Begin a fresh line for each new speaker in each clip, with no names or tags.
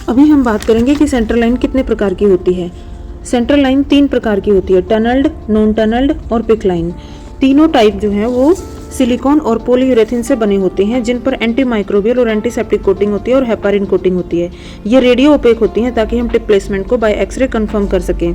अभी हम बात करेंगे कि सेंट्रल लाइन कितने प्रकार की होती है। सेंट्रल लाइन 3 प्रकार की होती है, टनल्ड, नॉन टनल्ड और पिक लाइन। तीनों टाइप जो है वो सिलिकॉन और पॉलीयूरेथीन से बने होते हैं, जिन पर एंटी माइक्रोबियल और एंटीसेप्टिक कोटिंग होती है और हेपारिन कोटिंग होती है। ये रेडियो ओपेक होती हैं ताकि हम टिप प्लेसमेंट को बाय एक्सरे कंफर्म कर सकें।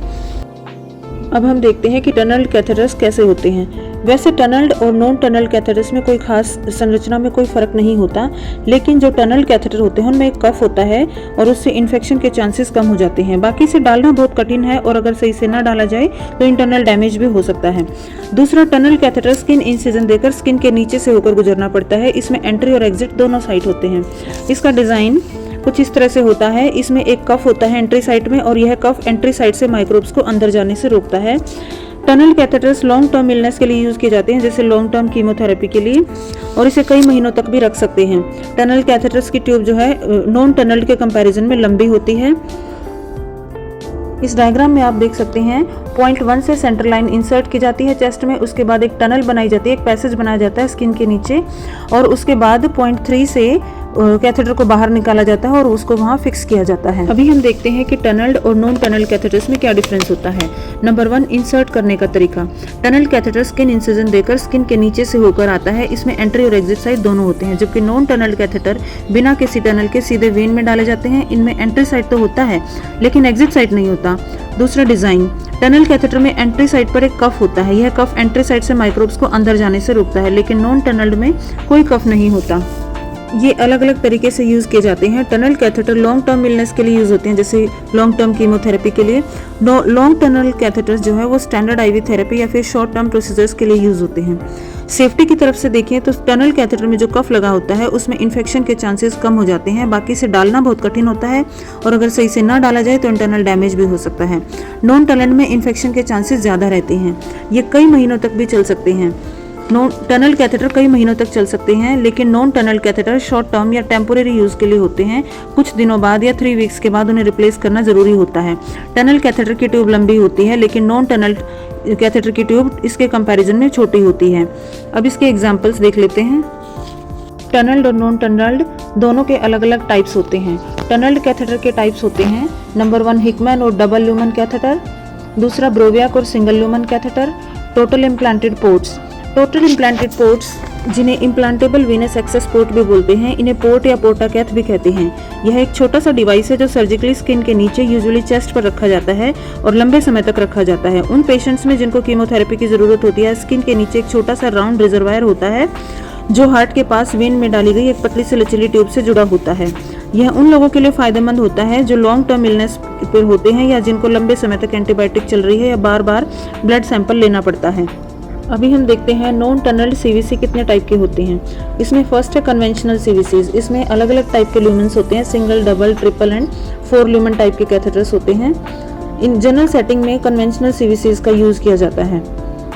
अब हम देखते हैं कि टनल्ड कैथेटर्स कैसे होते हैं। वैसे टनल्ड और नॉन टनल्ड कैथेटर्स में कोई खास संरचना में कोई फर्क नहीं होता, लेकिन जो टनल्ड कैथेटर होते हैं उनमें एक कफ होता है और उससे इन्फेक्शन के चांसेस कम हो जाते हैं। बाकी से डालना बहुत कठिन है और अगर सही से ना डाला जाए तो इंटरनल डैमेज भी हो सकता है। दूसरा, टनल कैथेटर स्किन इंसिजन देकर स्किन के नीचे से होकर गुजरना पड़ता है। इसमें एंट्री और एग्जिट दोनों साइड होते हैं। इसका डिजाइन कुछ इस तरह से होता है। इसमें एक कफ होता है एंट्री साइड में और यह कफ एंट्री साइड से माइक्रोब्स को अंदर जाने से रोकता है। Tunnel catheters long term illness के लिए यूज किए जाते हैं, जैसे लॉन्ग टर्म कीमोथेरेपी के लिए, और इसे कई महीनों तक भी रख सकते हैं। टनल कैथेटर्स की ट्यूब जो है नॉन टनल के कंपैरिजन में लंबी होती है। इस डायग्राम में आप देख सकते हैं पॉइंट 1 से सेंट्रल लाइन इंसर्ट की जाती है चेस्ट में, उसके बाद एक टनल बनाई जाती है, एक पैसेज बनाया जाता है स्किन के नीचे, और उसके बाद पॉइंट 3 से कैथेटर को बाहर निकाला जाता है और उसको वहां फिक्स किया जाता है। अभी हम देखते हैं कि टनल्ड और नॉन टनल कैथेटर्स में क्या डिफरेंस होता है। नंबर 1, इंसर्ट करने का तरीका। टनल कैथेटर स्किन इंसिजन देकर स्किन के नीचे से होकर आता है। इसमें एंट्री और एग्जिट साइड दोनों होते हैं, जबकि नॉन टनल कैथेटर बिना किसी टनल के सीधे वेन में डाले जाते हैं। इनमें एंट्री साइड तो होता है लेकिन एग्जिट साइड नहीं होता। दूसरा, डिजाइन। टनल कैथेटर में एंट्री साइड पर एक कफ होता है। यह कफ एंट्री साइड से माइक्रोब्स को अंदर जाने से रोकता है, लेकिन नॉन टनल्ड में कोई कफ नहीं होता। ये अलग अलग तरीके से यूज किए जाते हैं। Tunnel catheter long term illness के लिए यूज होते हैं, जैसे लॉन्ग टर्म कीमोथेरेपी के लिए। लॉन्ग टनल कैथेटर्स जो है वो स्टैंडर्ड आईवी थेरेपी या फिर शॉर्ट टर्म प्रोसीजर्स के लिए यूज होते हैं। सेफ्टी की तरफ से देखें तो टनल कैथेटर में जो कफ लगा होता है उसमें इन्फेक्शन के चांसेस कम हो जाते हैं। बाकी से डालना बहुत कठिन होता है और अगर सही से ना डाला जाए तो इंटरनल डैमेज भी हो सकता है। नॉन टनल में इन्फेक्शन के चांसेस ज्यादा रहते हैं। ये कई महीनों तक भी चल सकते हैं। टनल कैथेटर कई महीनों तक चल सकते हैं, लेकिन non tunnel catheter short term या टेम्पोरेरी यूज के लिए होते हैं। कुछ दिनों बाद या 3 वीक्स के बाद उन्हें रिप्लेस करना जरूरी होता है। टनल कैथेटर की ट्यूब लंबी होती है, लेकिन नॉन टनल कैथेटर की ट्यूब इसके कंपैरिजन में छोटी होती है। अब इसके एग्जांपल्स देख लेते हैं। टनल्ड और नॉन टनल्ड दोनों के अलग अलग टाइप्स होते हैं। टनल्ड कैथेटर के टाइप्स होते हैं, नंबर 1, हिकमैन और डबल ल्यूमन कैथेटर। दूसरा, ब्रोवियाक और single lumen catheter. Total implanted ports. Total implanted ports, जिन्हें इम्प्लांटेबल वीनस एक्सेस पोर्ट भी बोलते हैं, इन्हें पोर्ट या पोर्टा कैथ भी कहते हैं। यह एक छोटा सा डिवाइस है जो सर्जिकली स्किन के नीचे यूजुअली चेस्ट पर रखा जाता है और लंबे समय तक रखा जाता है। उन पेशेंट्स में जिनको कीमोथेरेपी की जरूरत होती है, स्किन के नीचे एक छोटा सा राउंड रिजर्वायर होता है जो हार्ट के पास वेन में डाली गई एक पतली से लचीली ट्यूब से जुड़ा होता है। यह उन लोगों के लिए फायदेमंद होता है जो लॉन्ग टर्म इलनेस पर होते हैं या जिनको लंबे समय तक एंटीबायोटिक चल रही है या बार बार ब्लड सैंपल लेना पड़ता है। अभी हम देखते हैं नॉन टनल्ड सीवीसी कितने टाइप के होते हैं। इसमें फर्स्ट है कन्वेंशनल सीवीसीज। इसमें अलग अलग टाइप के ल्यूमेंस होते हैं, single, double, triple and 4 lumen type के कैथेटर्स होते हैं। इन जनरल सेटिंग में कन्वेंशनल सीवीसीज का यूज किया जाता है।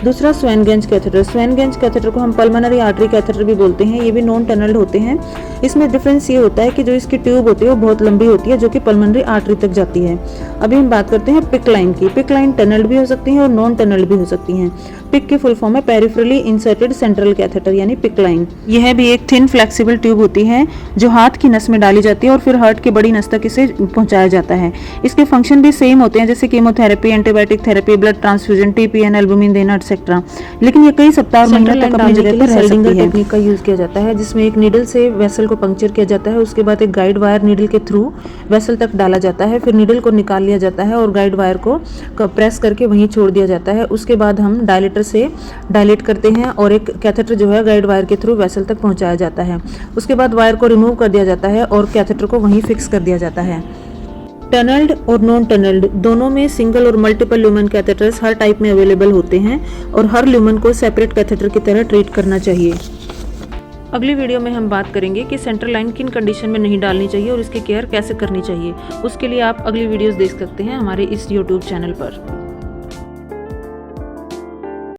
दूसरा, स्वेन-गेंज कैथेटर। स्वेन-गेंज कैथेटर को हम पल्मोनरी आर्टरी कैथेटर भी बोलते हैं। ये भी नॉन टनल्ड होते हैं। इसमें डिफरेंस ये होता है कि जो इसकी ट्यूब होती है वो बहुत लंबी होती है, जो कि पल्मोनरी आर्टरी तक जाती है। अभी हम बात करते हैं पिक लाइन की। पिक लाइन टनल्ड भी हो सकती है और नॉन टनल्ड भी हो सकती हैं। पिक की फुल फॉर्म है पेरिफेरली इंसर्टेड सेंट्रल कैथेटर, यानी पिक लाइन। यह भी एक थिन फ्लेक्सिबल ट्यूब होती है जो हाथ की नस में डाली जाती है और फिर हार्ट की बड़ी नस तक इसे पहुंचाया जाता है। इसके फंक्शन भी सेम होते हैं, जैसे chemotherapy, antibiotic therapy, blood transfusion, TPN, albumin देना एक्सेट्रा। लेकिन ये कई सप्ताह और महीनों तक अपनी जगह पर रह सकती है। टेक्निक का यूज किया जाता है, जिसमें एक नीडल से वेसल को पंक्चर किया जाता है। उसके बाद एक गाइड वायर नीडल के थ्रू वेसल तक डाला जाता है। फिर नीडल को निकाल लिया जाता है और गाइड वायर को प्रेस करके वहीं छोड़ दिया जाता है। उसके बाद हम डायलेटर से डायलेट करते हैं और एक कैथेटर जो है गाइड वायर के थ्रू वेसल तक पहुंचाया जाता है। उसके बाद वायर को रिमूव कर दिया जाता है और कैथेटर को वहीं फिक्स कर दिया जाता है। टनल्ड और नॉन टनल्ड दोनों में सिंगल और मल्टीपल ल्यूमन कैथेटर्स हर टाइप में अवेलेबल होते हैं और हर ल्यूमन को सेपरेट कैथेटर की तरह ट्रीट करना चाहिए। अगली वीडियो में हम बात करेंगे कि सेंट्रल लाइन किन कंडीशन में नहीं डालनी चाहिए और इसकी केयर कैसे करनी चाहिए। उसके लिए आप अगली वीडियोस देख सकते हैं हमारे इस YouTube चैनल पर।